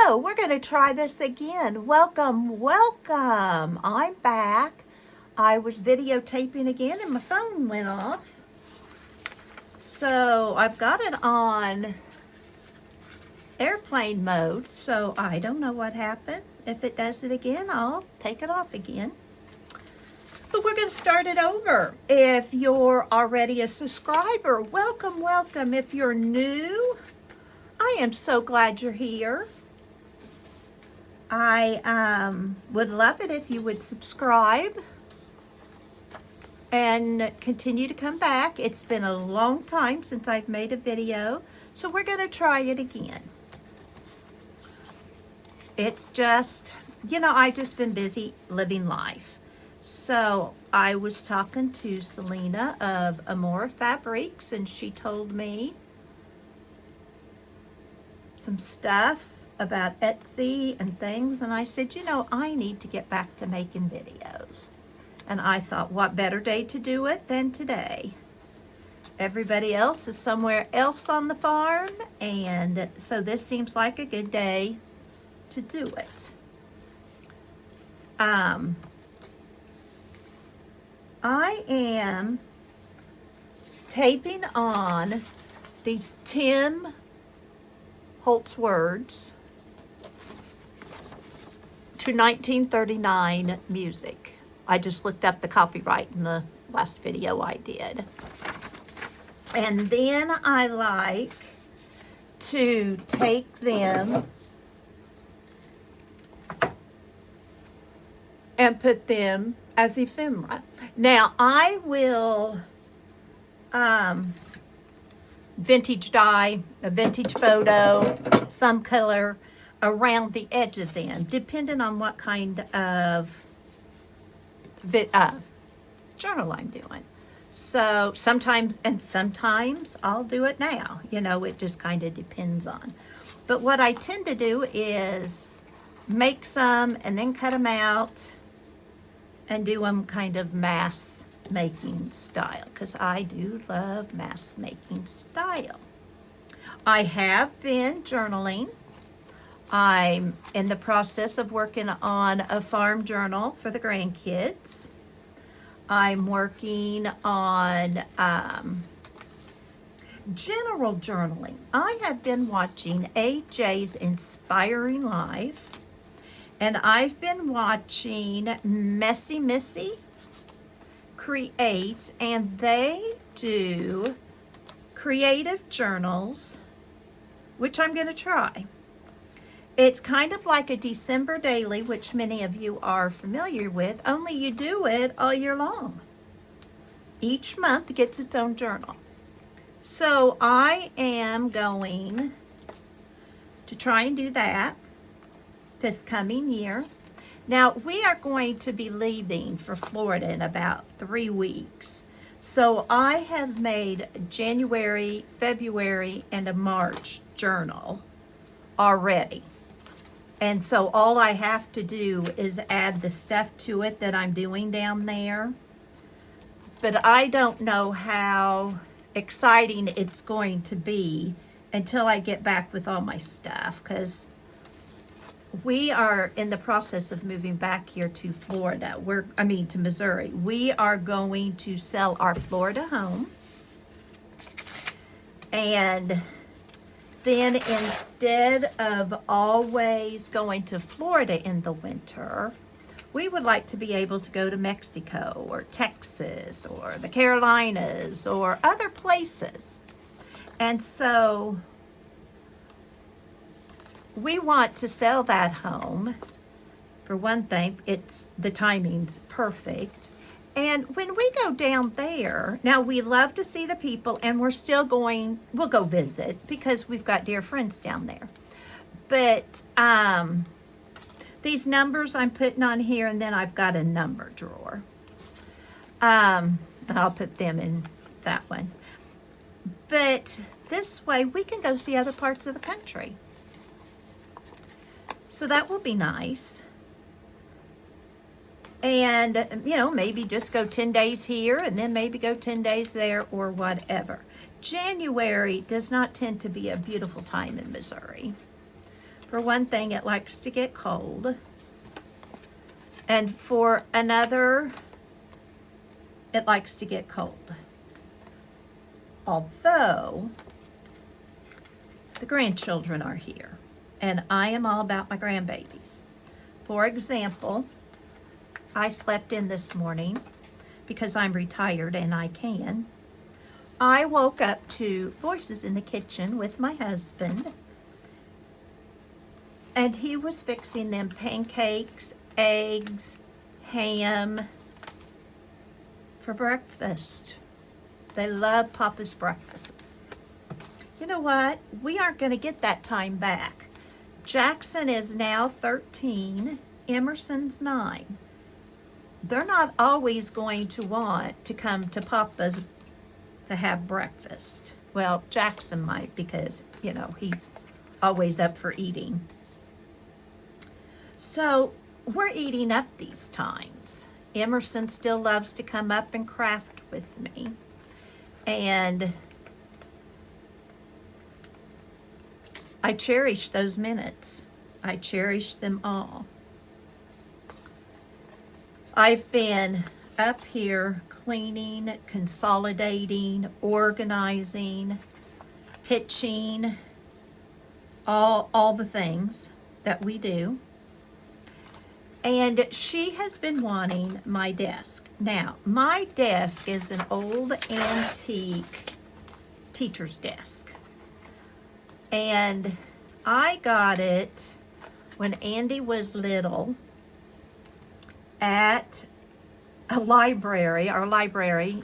So we're going to try this again. Welcome, welcome. I'm back. I was videotaping again and my phone went off. So I've got it on airplane mode, so I don't know what happened. If it does it again, I'll take it off again. But we're going to start it over. If you're already a subscriber, welcome, welcome. If you're new, I am so glad you're here. I would love it if you would subscribe and continue to come back. It's been a long time since I've made a video, so we're going to try it again. It's just, I've just been busy living life. So I was talking to Selena of Amora Fabrics, and she told me some stuff about Etsy and things, and I said, I need to get back to making videos. And I thought, what better day to do it than today? Everybody else is somewhere else on the farm, and so this seems like a good day to do it. I am taping on these Tim Holtz words to 1939 music. I just looked up the copyright in the last video I did. And then I like to take them and put them as ephemera. Now I will vintage dye, a vintage photo, some color around the edge of them, depending on what kind of journal I'm doing. So sometimes I'll do it now. It just kind of depends on. But what I tend to do is make some and then cut them out and do them kind of mass making style, because I do love mass making style. I have been journaling. I'm in the process of working on a farm journal for the grandkids. I'm working on general journaling. I have been watching AJ's Inspiring Life, and I've been watching Messy Missy Creates, and they do creative journals, which I'm going to try. It's kind of like a December daily, which many of you are familiar with, only you do it all year long. Each month gets its own journal. So I am going to try and do that this coming year. Now, we are going to be leaving for Florida in about 3 weeks. So I have made January, February, and a March journal already. And so all I have to do is add the stuff to it that I'm doing down there. But I don't know how exciting it's going to be until I get back with all my stuff, because we are in the process of moving back here to Florida. To Missouri. We are going to sell our Florida home. And then instead of always going to Florida in the winter, we would like to be able to go to Mexico or Texas or the Carolinas or other places. And so we want to sell that home. For one thing, the timing's perfect. And when we go down there, now we love to see the people, and we'll go visit because we've got dear friends down there. But these numbers I'm putting on here, and then I've got a number drawer. And I'll put them in that one. But this way we can go see other parts of the country. So that will be nice. And, maybe just go 10 days here and then maybe go 10 days there or whatever. January does not tend to be a beautiful time in Missouri. For one thing, it likes to get cold. And for another, it likes to get cold. Although, the grandchildren are here, and I am all about my grandbabies. For example, I slept in this morning because I'm retired and I can. I woke up to voices in the kitchen with my husband, and he was fixing them pancakes, eggs, ham for breakfast. They love Papa's breakfasts. You know what? We aren't going to get that time back. Jackson is now 13. Emerson's 9. They're not always going to want to come to Papa's to have breakfast. Well, Jackson might because, you know, he's always up for eating. So we're eating up these times. Emerson still loves to come up and craft with me. And I cherish those minutes. I cherish them all. I've been up here cleaning, consolidating, organizing, pitching, all the things that we do. And she has been wanting my desk. Now, my desk is an old antique teacher's desk. And I got it when Andy was little at a library. Our library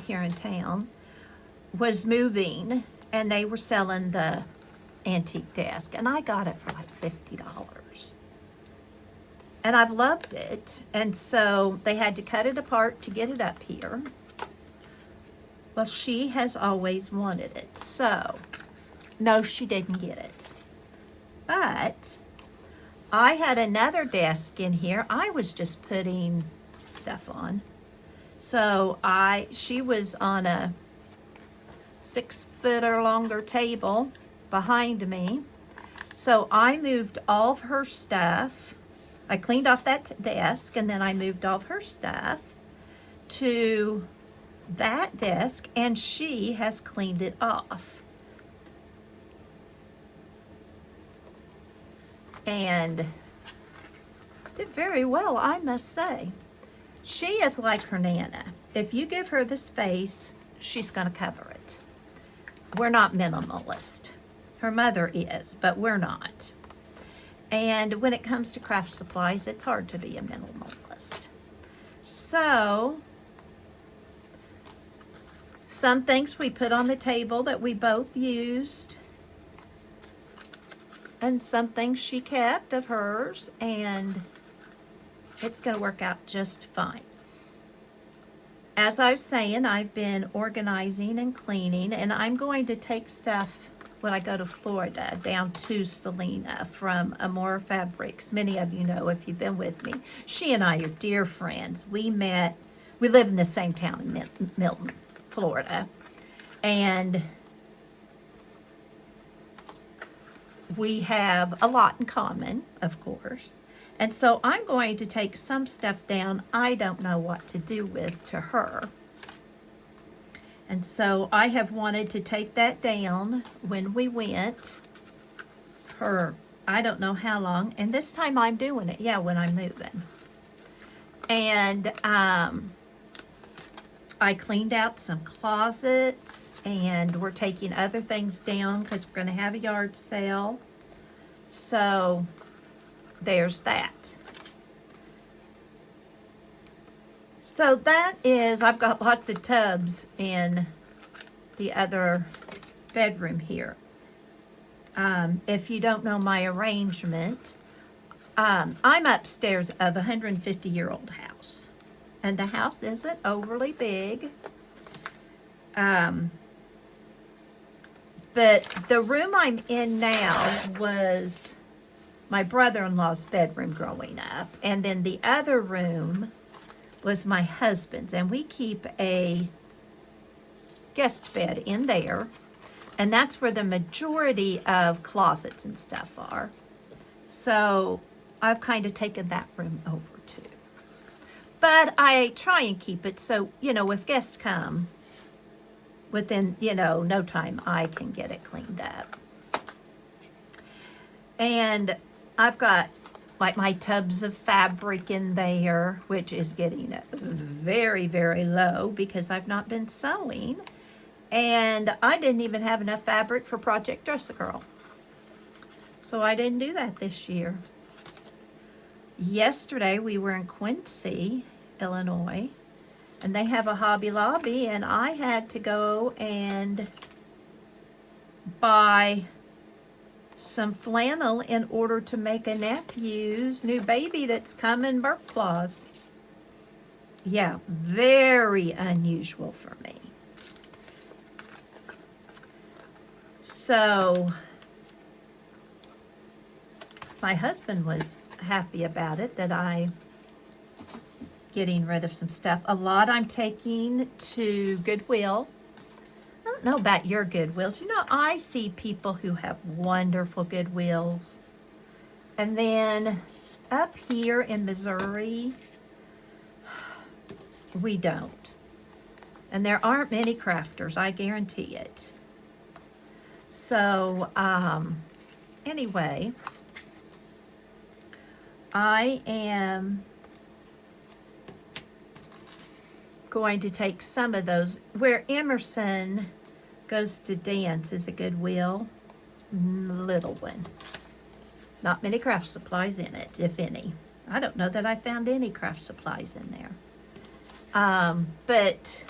here in town was moving, and they were selling the antique desk. And I got it for like $50. And I've loved it. And so they had to cut it apart to get it up here. Well, she has always wanted it. So, no, she didn't get it. But I had another desk in here. I was just putting stuff on. So she was on a 6-foot or longer table behind me. So I moved all of her stuff. I cleaned off that desk, and then I moved all of her stuff to that desk, and she has cleaned it off. And did very well, I must say. She is like her Nana. If you give her the space, she's going to cover it. We're not minimalist. Her mother is, but we're not. And when it comes to craft supplies, it's hard to be a minimalist. So, some things we put on the table that we both used, and some things she kept of hers, and it's going to work out just fine. As I was saying, I've been organizing and cleaning, and I'm going to take stuff when I go to Florida down to Selena from Amore Fabrics. Many of you know if you've been with me. She and I are dear friends. We live in the same town in Milton, Florida. And we have a lot in common, of course. And so I'm going to take some stuff down I don't know what to do with to her. And so I have wanted to take that down when we went for I don't know how long. And this time I'm doing it, yeah, when I'm moving. And I cleaned out some closets, and we're taking other things down because we're going to have a yard sale. So there's that. So that is, I've got lots of tubs in the other bedroom here. If you don't know my arrangement, I'm upstairs of a 150-year-old house. And the house isn't overly big. But the room I'm in now was my brother-in-law's bedroom growing up. And then the other room was my husband's. And we keep a guest bed in there. And that's where the majority of closets and stuff are. So I've kind of taken that room over too. But I try and keep it so, if guests come, within, no time, I can get it cleaned up. And I've got like my tubs of fabric in there, which is getting very, very low because I've not been sewing. And I didn't even have enough fabric for Project Dress-A-Girl. So I didn't do that this year. Yesterday we were in Quincy, Illinois, and they have a Hobby Lobby, and I had to go and buy some flannel in order to make a nephew's new baby that's coming birth claws. Yeah, very unusual for me. So my husband was happy about it, that I'm getting rid of some stuff. A lot I'm taking to Goodwill. I don't know about your Goodwills. I see people who have wonderful Goodwills. And then up here in Missouri, we don't. And there aren't many crafters, I guarantee it. So, anyway, I am going to take some of those. Where Emerson goes to dance is a Goodwill, little one. Not many craft supplies in it, if any. I don't know that I found any craft supplies in there. But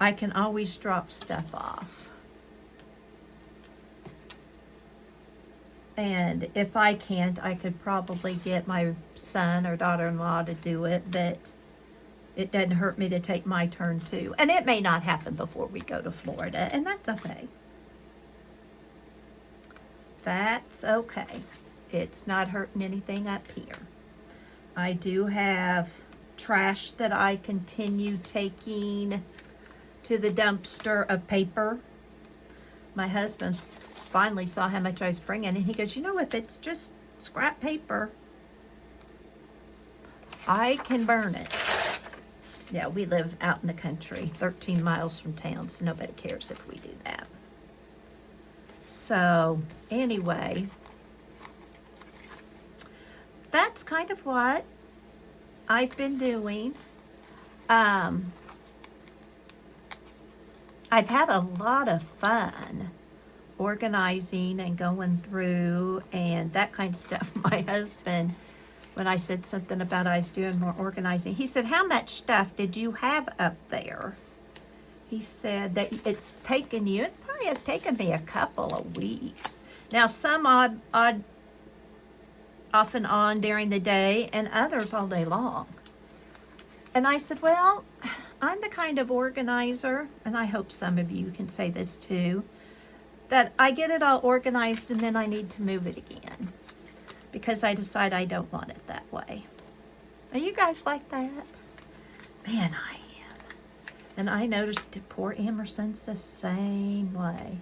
I can always drop stuff off. And if I can't, I could probably get my son or daughter-in-law to do it, but it doesn't hurt me to take my turn too. And it may not happen before we go to Florida, and that's okay. That's okay. It's not hurting anything up here. I do have trash that I continue taking to the dumpster of paper. My husband finally saw how much I was bringing, and he goes, if it's just scrap paper, I can burn it. Yeah, we live out in the country, 13 miles from town, so nobody cares if we do that. So, anyway, that's kind of what I've been doing. I've had a lot of fun organizing and going through and that kind of stuff. My husband, when I said something about I was doing more organizing, he said, how much stuff did you have up there? He said that it's taken you, it probably has taken me a couple of weeks. Now, some odd off and on during the day, and others all day long. And I said, well, I'm the kind of organizer, and I hope some of you can say this too, that I get it all organized and then I need to move it again because I decide I don't want it that way. Are you guys like that? Man, I am. And I noticed that poor Emerson's the same way.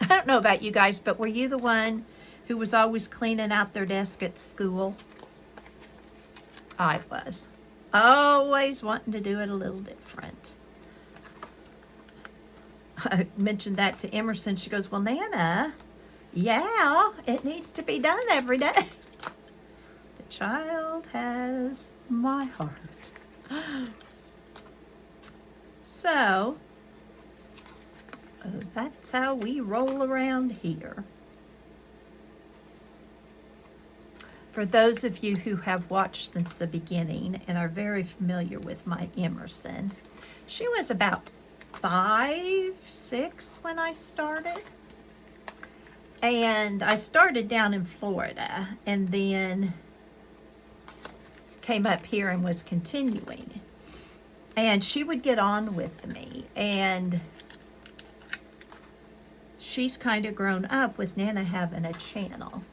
I don't know about you guys, but were you the one who was always cleaning out their desk at school? I was. Always wanting to do it a little different. I mentioned that to Emerson. She goes, well, Nana, yeah, it needs to be done every day. The child has my heart. So, that's how we roll around here. For those of you who have watched since the beginning and are very familiar with my Emerson, she was about 5, 6 when I started. And I started down in Florida and then came up here and was continuing. And she would get on with me, and she's kind of grown up with Nana having a channel.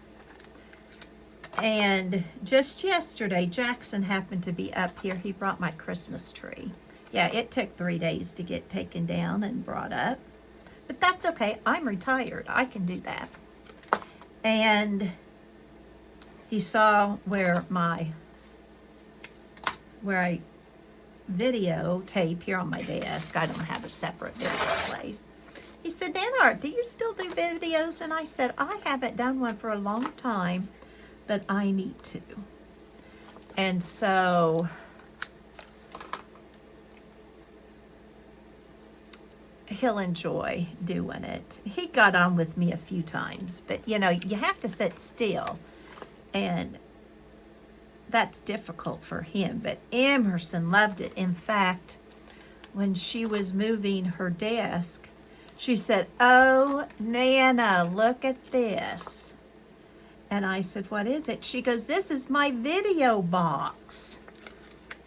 And just yesterday, Jackson happened to be up here. He brought my Christmas tree. Yeah, it took 3 days to get taken down and brought up. But that's okay. I'm retired. I can do that. And he saw where I videotape here on my desk. I don't have a separate video place. He said, Nanart, do you still do videos? And I said, I haven't done one for a long time, but I need to. And so he'll enjoy doing it. He got on with me a few times, but you know, you have to sit still, and that's difficult for him. But Emerson loved it. In fact, when she was moving her desk, she said, oh, Nana, look at this. And I said, what is it? She goes, this is my video box.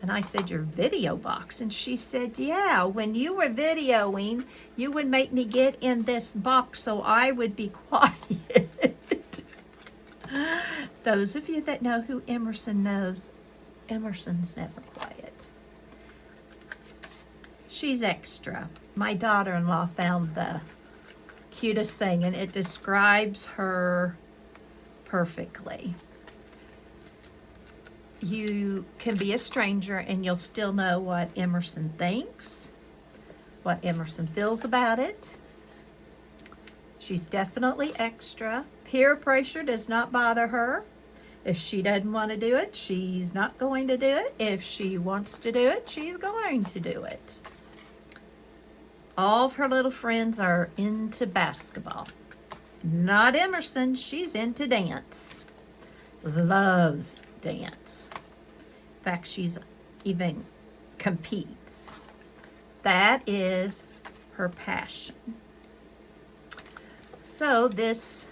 And I said, your video box? And she said, yeah, when you were videoing, you would make me get in this box so I would be quiet. Those of you that know who Emerson knows, Emerson's never quiet. She's extra. My daughter-in-law found the cutest thing, and it describes her perfectly. You can be a stranger and you'll still know what Emerson thinks, what Emerson feels about it. She's definitely extra. Peer pressure does not bother her. If she doesn't want to do it, she's not going to do it. If she wants to do it, she's going to do it. All of her little friends are into basketball. Not Emerson, she's into dance. Loves dance. In fact, she's even competes. That is her passion. So this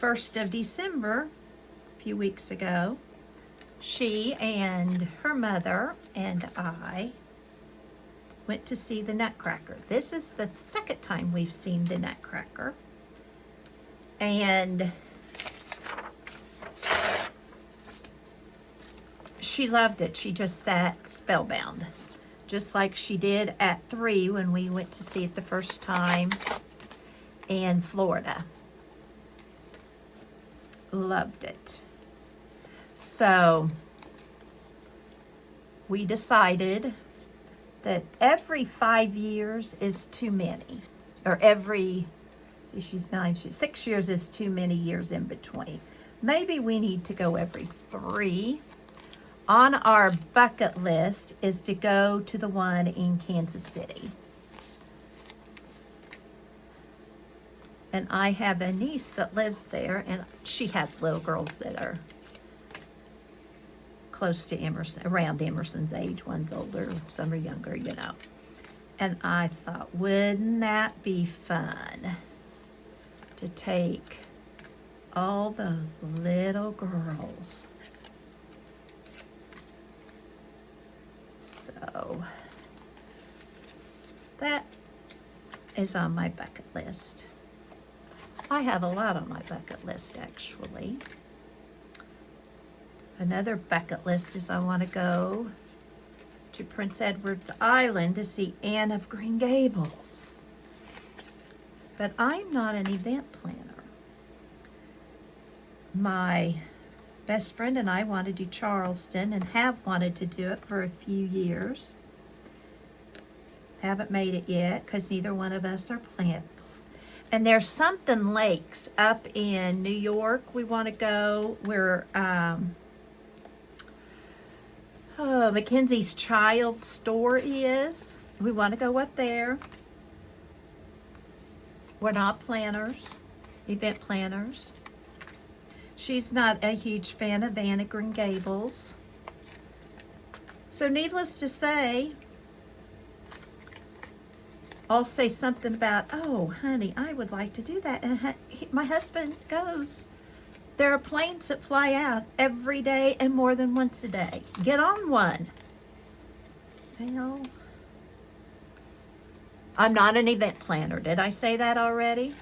1st of December, a few weeks ago, she and her mother and I went to see the Nutcracker. This is the 2nd time we've seen the Nutcracker. And she loved it. She just sat spellbound, just like she did at 3 when we went to see it the first time in Florida. Loved it. So we decided that every 5 years is too many, or she's 9, 6 years is too many years in between. Maybe we need to go every 3. On our bucket list is to go to the one in Kansas City. And I have a niece that lives there, and she has little girls that are close to Emerson, around Emerson's age. One's older, some are younger, you know. And I thought, wouldn't that be fun to take all those little girls? So that is on my bucket list. I have a lot on my bucket list, actually. Another bucket list is I want to go to Prince Edward Island to see Anne of Green Gables. But I'm not an event planner. My best friend and I want to do Charleston and have wanted to do it for a few years. Haven't made it yet because neither one of us are planned. And there's something lakes up in New York we want to go where Mackenzie's Child Store is. We want to go up there. We're not planners, event planners. She's not a huge fan of Anne of Green Gables. So needless to say, I'll say something about, oh, honey, I would like to do that. And my husband goes. There are planes that fly out every day and more than once a day. Get on one. Well, I'm not an event planner. Did I say that already?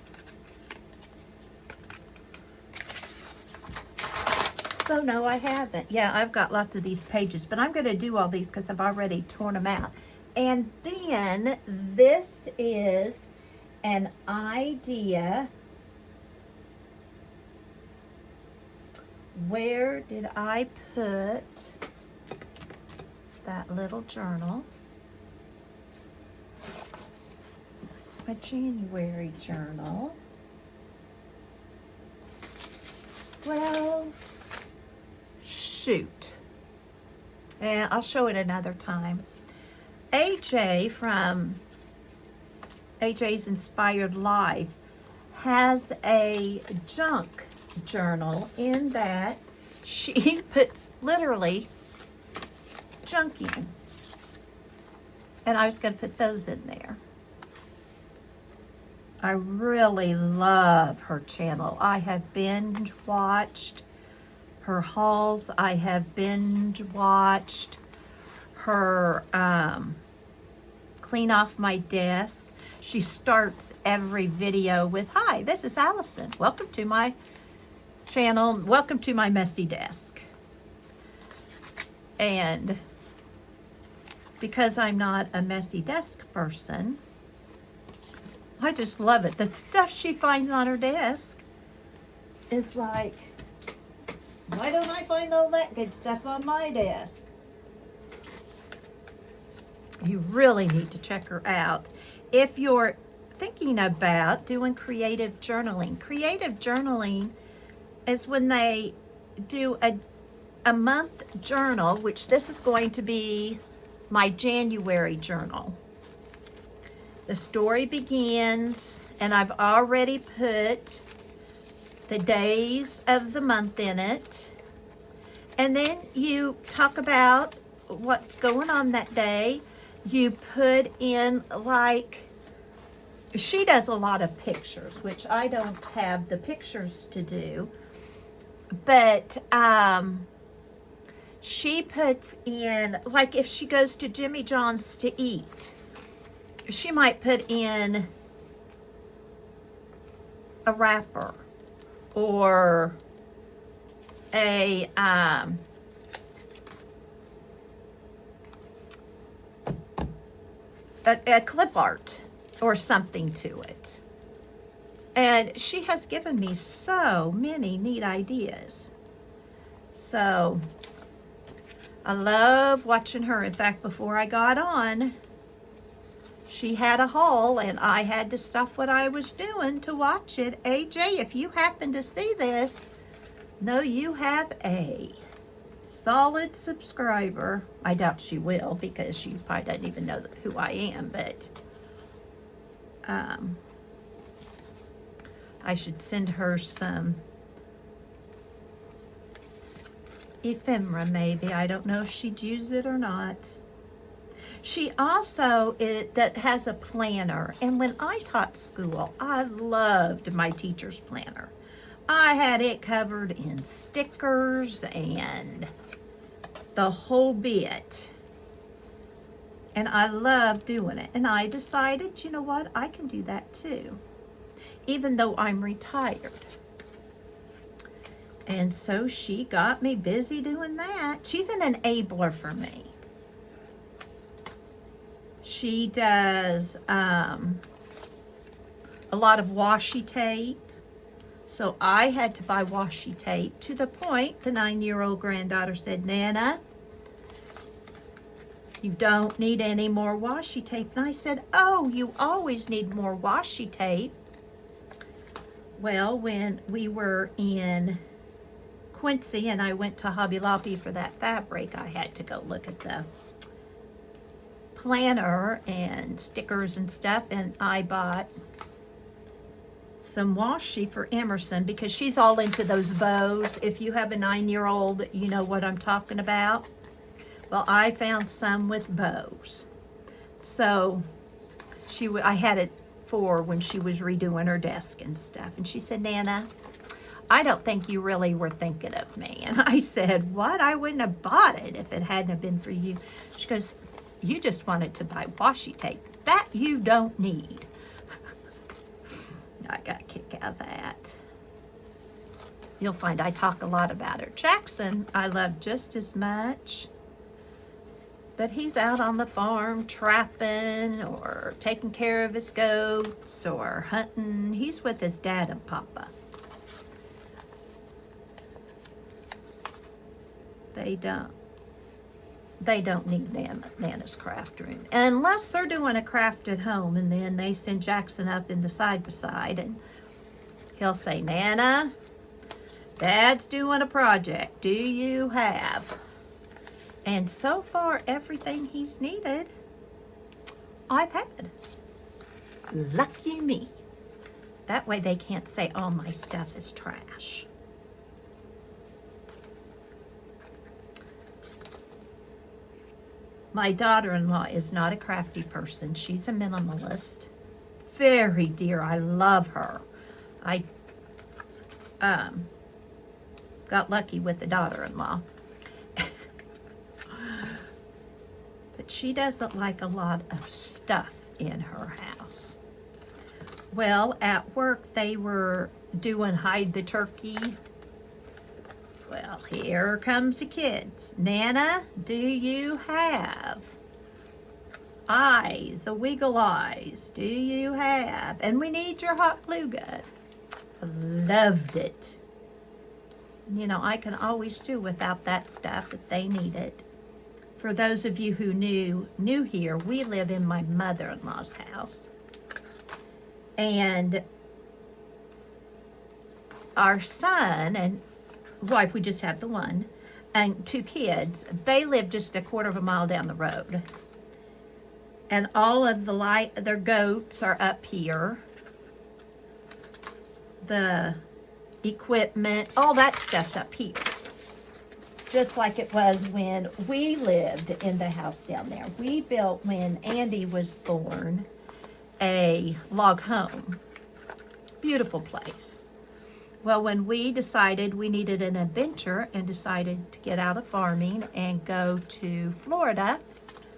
So no, I haven't. Yeah, I've got lots of these pages, but I'm going to do all these because I've already torn them out. And then this is an idea where did I put that little journal? It's my January journal. Well, shoot. And I'll show it another time. AJ from AJ's Inspired Life has a junk journal in that she puts literally junk in. And I was going to put those in there. I really love her channel. I have binge watched her hauls. I have binge watched her clean off my desk. She starts every video with, "Hi, this is Allison. Welcome to my channel. Welcome to my messy desk." And because I'm not a messy desk person, I just love it. The stuff she finds on her desk is like, why don't I find all that good stuff on my desk? You really need to check her out. If you're thinking about doing creative journaling, creative journaling is when they do a month journal, which this is going to be my January journal. The story begins, and I've already put the days of the month in it. And then you talk about what's going on that day. You put in, like, she does a lot of pictures, which I don't have the pictures to do. But she puts in, like, if she goes to Jimmy John's to eat, she might put in a wrapper or a clip art or something to it. And she has given me so many neat ideas. So I love watching her. In fact, before I got on, she had a haul and I had to stop what I was doing to watch it. AJ, if you happen to see this, know you have a solid subscriber. I doubt she will, because she probably doesn't even know who I am, but I should send her some ephemera maybe. I don't know if she'd use it or not. She also that has a planner, and when I taught school, I loved my teacher's planner. I had it covered in stickers and the whole bit. And I love doing it. And I decided, you know what, I can do that too, even though I'm retired. And so she got me busy doing that. She's an enabler for me. She does a lot of washi tape. So I had to buy washi tape, to the point the 9-year-old granddaughter said, "Nana, you don't need any more washi tape." And I said, "Oh, you always need more washi tape." Well, when we were in Quincy and I went to Hobby Lobby for that fabric, I had to go look at the planner and stickers and stuff, and I bought some washi for Emerson because she's all into those bows. If you have a 9-year-old, you know what I'm talking about. Well, I found some with bows. So I had it for when she was redoing her desk and stuff. And she said, "Nana, I don't think you really were thinking of me." And I said, "What? I wouldn't have bought it if it hadn't have been for you." She goes, "You just wanted to buy washi tape. That you don't need." I got a kick out of that. You'll find I talk a lot about her. Jackson, I love just as much. But he's out on the farm trapping or taking care of his goats or hunting. He's with his dad and Papa. They don't. They don't need Nana's craft room. Unless they're doing a craft at home, and then they send Jackson up in the side-by-side, and he'll say, Nana, Dad's doing a project. Do you have? And so far, everything he's needed, I've had. Lucky me. That way they can't say all my stuff is trash. My daughter-in-law is not a crafty person. She's a minimalist. Very dear. I love her. I got lucky with the daughter-in-law. But she doesn't like a lot of stuff in her house. Well, at work they were doing hide the turkey. Well, here comes the kids. Nana, do you have eyes, the wiggle eyes? Do you have? And we need your hot glue gun. I loved it. You know, I can always do without that stuff if they need it. For those of you who new here, we live in my mother-in-law's house. And our son and wife, we just have the one, and 2 kids, they live just a quarter of a mile down the road. And all of their goats are up here. The equipment, all that stuff's up here. Just like it was when we lived in the house down there. We built, when Andy was born, a log home. Beautiful place. Well, when we decided we needed an adventure and decided to get out of farming and go to Florida,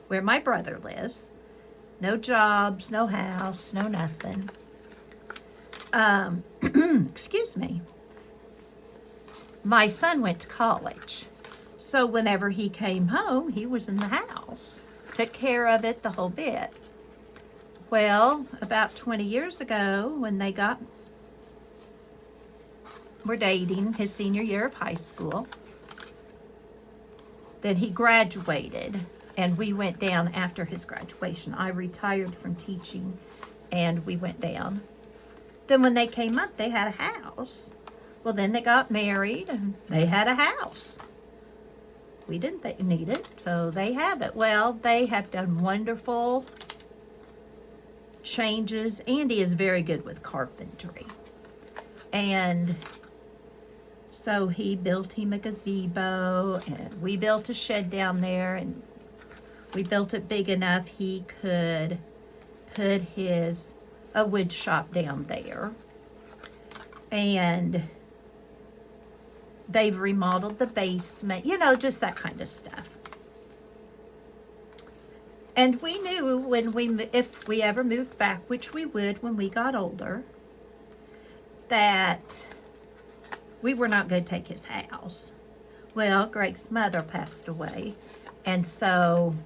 where my brother lives, no jobs, no house, no nothing. Excuse me. My son went to college. So whenever he came home, he was in the house. Took care of it the whole bit. Well, about 20 years ago, when they were dating his senior year of high school, then he graduated, and we went down after his graduation. I retired from teaching, and we went down. Then when they came up, they had a house. Well, then they got married, and they had a house. We didn't need it, so they have it. Well, they have done wonderful changes. Andy is very good with carpentry. And so he built him a gazebo, and we built a shed down there, and we built it big enough he could put a wood shop down there. And they've remodeled the basement, you know, just that kind of stuff. And we knew if we ever moved back, which we would when we got older, that we were not going to take his house. Well, Greg's mother passed away. And so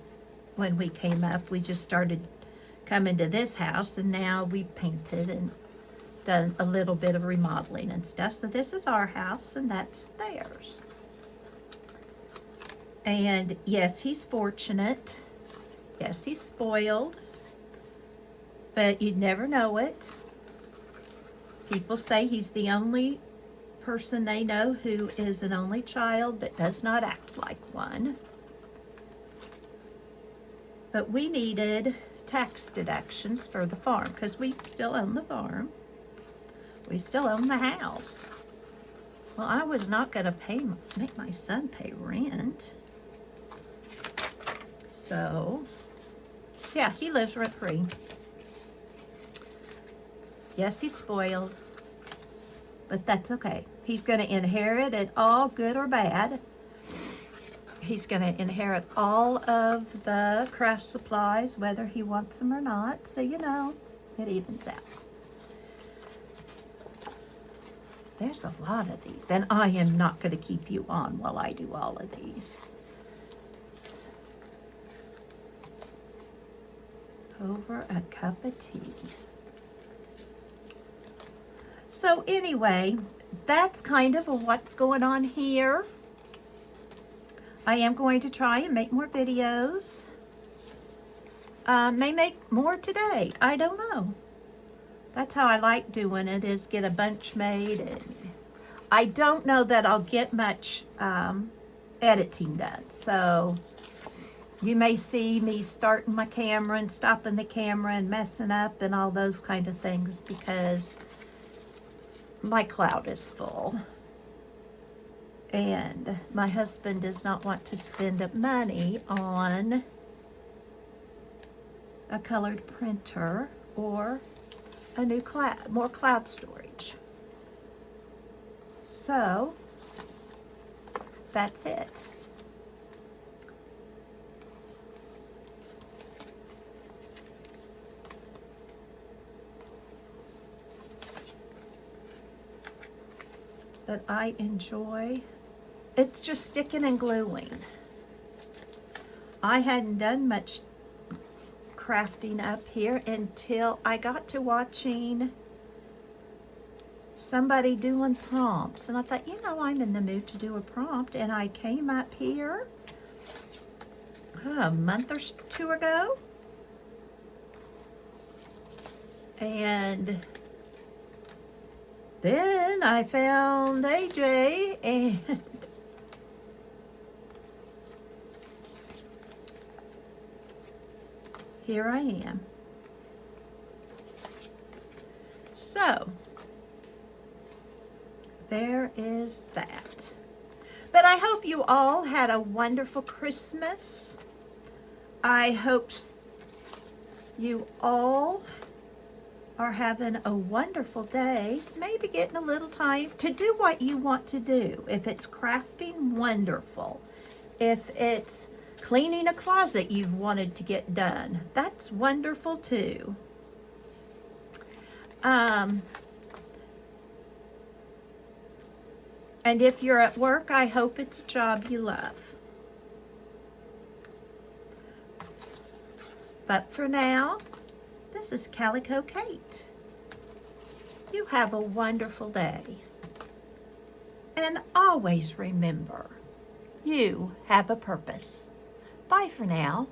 when we came up, we just started coming to this house, and now we painted and done a little bit of remodeling and stuff. So this is our house, and that's theirs. And yes, he's fortunate. Yes, he's spoiled. But you'd never know it. People say he's the only person they know who is an only child that does not act like one. But we needed tax deductions for the farm because we still own the farm. We still own the house. Well, I was not going to make my son pay rent. So, yeah, he lives rent-free. Yes, he's spoiled, but that's okay. He's going to inherit it all, good or bad. He's going to inherit all of the craft supplies, whether he wants them or not. So, you know, it evens out. There's a lot of these, and I am not going to keep you on while I do all of these. Over a cup of tea. So anyway, that's kind of what's going on here. I am going to try and make more videos. May make more today. I don't know. That's how I like doing it, is get a bunch made. And I don't know that I'll get much editing done. So you may see me starting my camera and stopping the camera and messing up and all those kind of things because my cloud is full. And my husband does not want to spend up money on a colored printer or a new more cloud storage. So that's it. But I enjoy, it's just sticking and gluing. I hadn't done much crafting up here until I got to watching somebody doing prompts, and I thought, you know, I'm in the mood to do a prompt, and I came up here a month or two ago, and then I found AJ, and here I am. So there is that. But I hope you all had a wonderful Christmas. I hope you all are having a wonderful day, maybe getting a little time to do what you want to do. If it's crafting, wonderful. If it's cleaning a closet you've wanted to get done, that's wonderful too. And if you're at work, I hope it's a job you love. But for now, this is Calico Kate. You have a wonderful day. And always remember, you have a purpose. Bye for now.